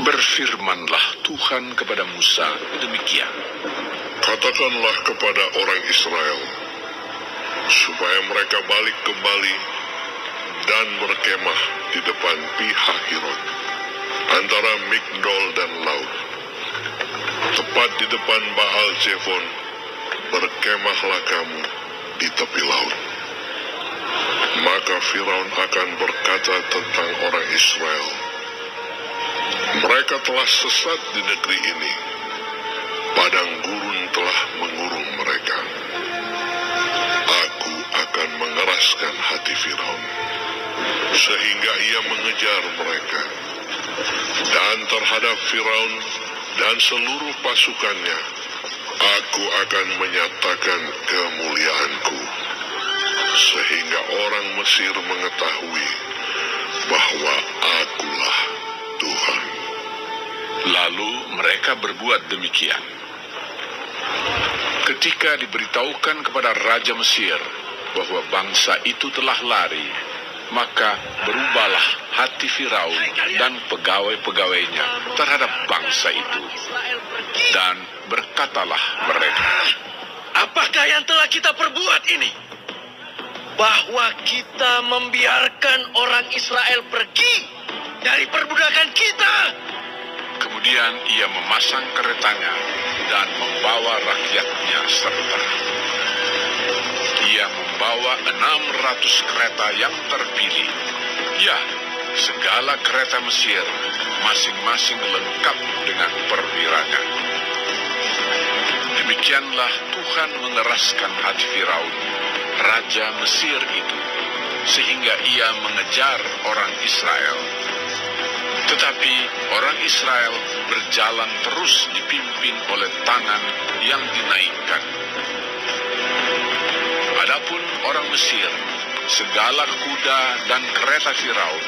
Berfirmanlah Tuhan kepada Musa demikian. Katakanlah kepada orang Israel, supaya mereka balik kembali dan berkemah di depan Pi-Hahirot, antara Migdol dan laut. Tepat di depan Baal Zefon, berkemahlah kamu di tepi laut. Maka Firaun akan berkata tentang orang Israel, mereka telah sesat di negeri ini, padang gurun telah mengurung mereka. Aku akan mengeraskan hati Firaun, sehingga ia mengejar mereka. Dan terhadap Firaun dan seluruh pasukannya, aku akan menyatakan kemuliaanku, sehingga orang Mesir mengetahui bahwa akulah Tuhan. Lalu mereka berbuat demikian. Ketika diberitahukan kepada Raja Mesir bahwa bangsa itu telah lari, maka berubahlah hati Firaun dan pegawai-pegawainya terhadap bangsa itu. Dan berkatalah mereka, apakah yang telah kita perbuat ini? Bahwa kita membiarkan orang Israel pergi dari perbudakan kita. Kemudian ia memasang keretanya dan membawa rakyatnya serta. Ia membawa 600 kereta yang terpilih. Ya, segala kereta Mesir, masing-masing lengkap dengan perwiranya. Demikianlah Tuhan mengeraskan hati Firaun, Raja Mesir itu, sehingga ia mengejar orang Israel. Tetapi orang Israel berjalan terus dipimpin oleh tangan yang dinaikkan. Adapun orang Mesir, segala kuda dan kereta Firaun,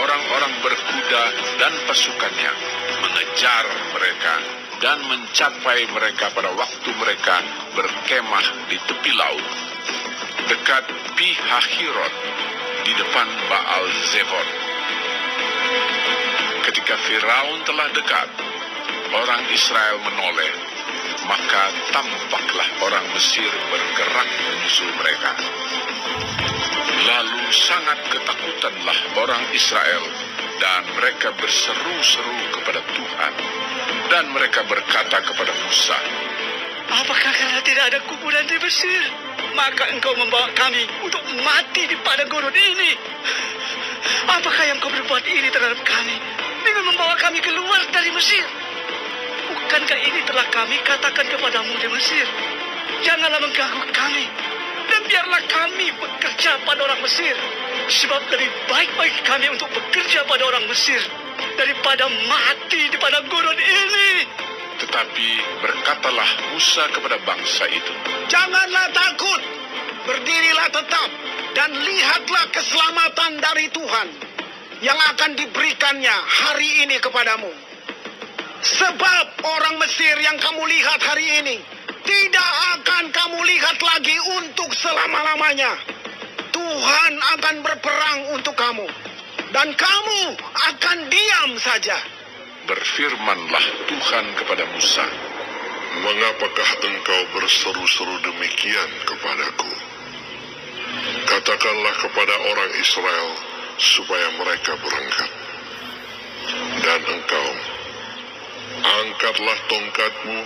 orang-orang berkuda dan pasukannya, mengejar mereka dan mencapai mereka pada waktu mereka berkemah di tepi laut, dekat Pi-Hahirot, di depan Baal Zefon. Ketika Firaun telah dekat, orang Israel menoleh, maka tampaklah orang Mesir bergerak menyusul mereka. Lalu sangat ketakutanlah orang Israel, dan mereka berseru-seru kepada Tuhan, dan mereka berkata kepada Musa, apakah karena tidak ada kuburan di Mesir, maka engkau membawa kami untuk mati di padang gurun ini? Apakah yang kau berbuat ini terhadap kami dengan membawa kami keluar dari Mesir? Bukankah ini telah kami katakan kepadamu di Mesir? Janganlah mengganggu kami, dan biarlah kami bekerja pada orang Mesir. Sebab lebih baik bagi kami untuk bekerja pada orang Mesir daripada mati di padang gurun ini. Tetapi berkatalah Musa kepada bangsa itu, janganlah takut, berdirilah tetap, dan lihatlah keselamatan dari Tuhan yang akan diberikannya hari ini kepadamu. Sebab orang Mesir yang kamu lihat hari ini tidak akan kamu lihat lagi untuk selama-lamanya. Tuhan akan berperang untuk kamu, dan kamu akan diam saja. Berfirmanlah Tuhan kepada Musa, mengapakah engkau berseru-seru demikian kepadaku? Katakanlah kepada orang Israel supaya mereka berangkat. Dan engkau, angkatlah tongkatmu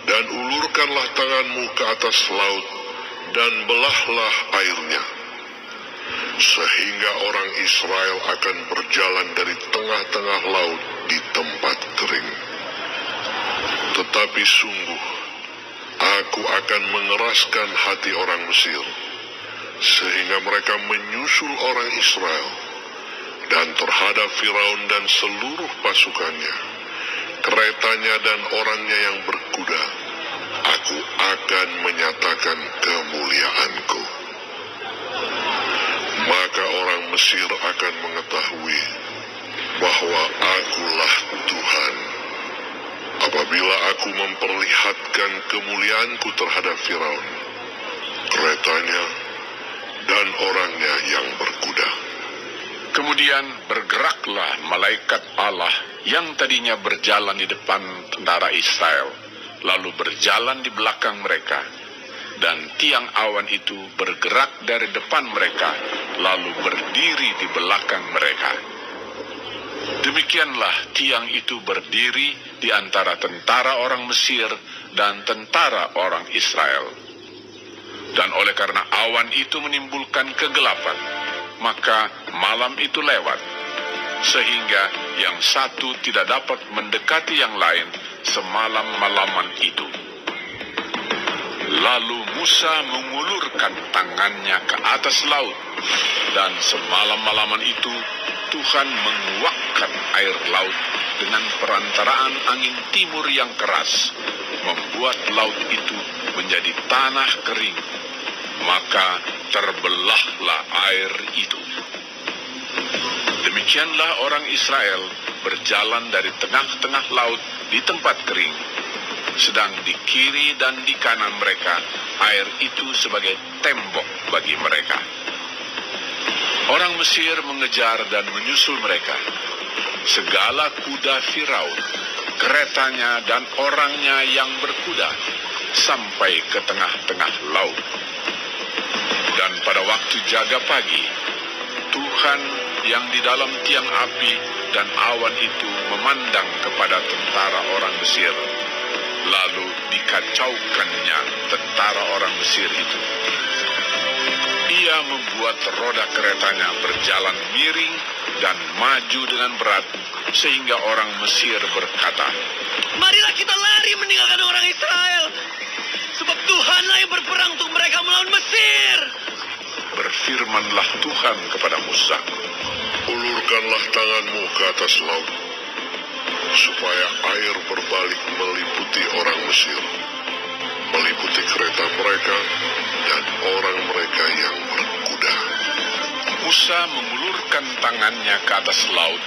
dan ulurkanlah tanganmu ke atas laut dan belahlah airnya, sehingga orang Israel akan berjalan dari tengah-tengah laut di tempat kering. Tetapi sungguh, aku akan mengeraskan hati orang Mesir, sehingga mereka menyusul orang Israel, dan terhadap Firaun dan seluruh pasukannya, keretanya dan orangnya yang berkuda, aku akan menyatakan kemuliaanku. Maka orang Mesir akan mengetahui bahwa akulah Tuhan, apabila aku memperlihatkan kemuliaanku terhadap Firaun, keretanya, dan orangnya yang berkuda. Kemudian bergeraklah malaikat Allah yang tadinya berjalan di depan tentara Israel, lalu berjalan di belakang mereka. Dan tiang awan itu bergerak dari depan mereka, lalu berdiri di belakang mereka. Demikianlah tiang itu berdiri di antara tentara orang Mesir dan tentara orang Israel. Dan oleh karena awan itu menimbulkan kegelapan, maka malam itu lewat, sehingga yang satu tidak dapat mendekati yang lain semalam-malaman itu. Lalu Musa mengulurkan tangannya ke atas laut, dan semalam-malaman itu Tuhan menguakkan air laut dengan perantaraan angin timur yang keras, membuat laut itu menjadi tanah kering. Maka terbelahlah air itu. Demikianlah orang Israel berjalan dari tengah-tengah laut di tempat kering, sedang di kiri dan di kanan mereka air itu sebagai tembok bagi mereka. Orang Mesir mengejar dan menyusul mereka. Segala kuda Firaun, keretanya dan orangnya yang berkuda, sampai ke tengah-tengah laut. Dan pada waktu jaga pagi, Tuhan yang di dalam tiang api dan awan itu memandang kepada tentara orang Mesir, lalu dikacaukannya tentara orang Mesir itu. Ia membuat roda keretanya berjalan miring dan maju dengan berat, sehingga orang Mesir berkata, Marilah kita lari meninggalkan orang Israel, sebab Tuhanlah yang berperang untuk mereka melawan Mesir. Berfirmanlah Tuhan kepada Musa, Ulurkanlah tanganmu ke atas laut, supaya air berbalik meliputi orang Mesir, meliputi kereta mereka dan orang mereka yang berkuda. Musa mengulurkan tangannya ke atas laut,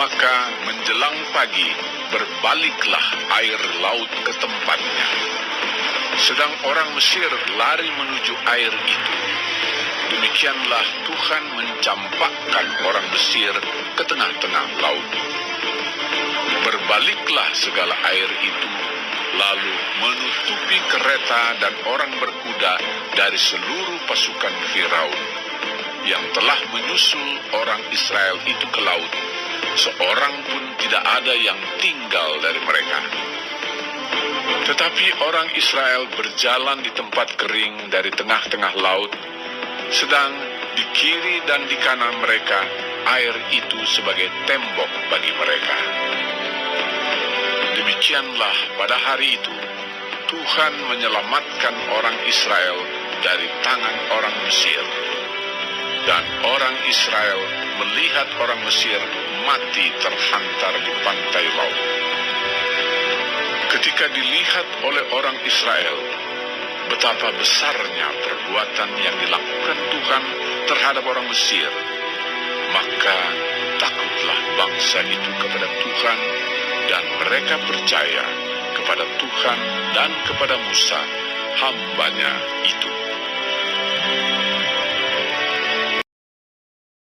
maka menjelang pagi berbaliklah air laut ke tempatnya. Sedang orang Mesir lari menuju air itu. Demikianlah Tuhan mencampakkan orang Mesir ke tengah-tengah laut. Berbaliklah segala air itu, lalu menutupi kereta dan orang berkuda dari seluruh pasukan Firaun yang telah menyusul orang Israel itu ke laut. Seorang pun tidak ada yang tinggal dari mereka. Tetapi orang Israel berjalan di tempat kering dari tengah-tengah laut, sedang di kiri dan di kanan mereka air itu sebagai tembok bagi mereka. Demikianlah pada hari itu Tuhan menyelamatkan orang Israel dari tangan orang Mesir. Dan orang Israel melihat orang Mesir mati terhantar di pantai laut. Ketika dilihat oleh orang Israel betapa besarnya perbuatan yang dilakukan Tuhan terhadap orang Mesir, maka takutlah bangsa itu kepada Tuhan, dan mereka percaya kepada Tuhan dan kepada Musa, hamba-Nya itu.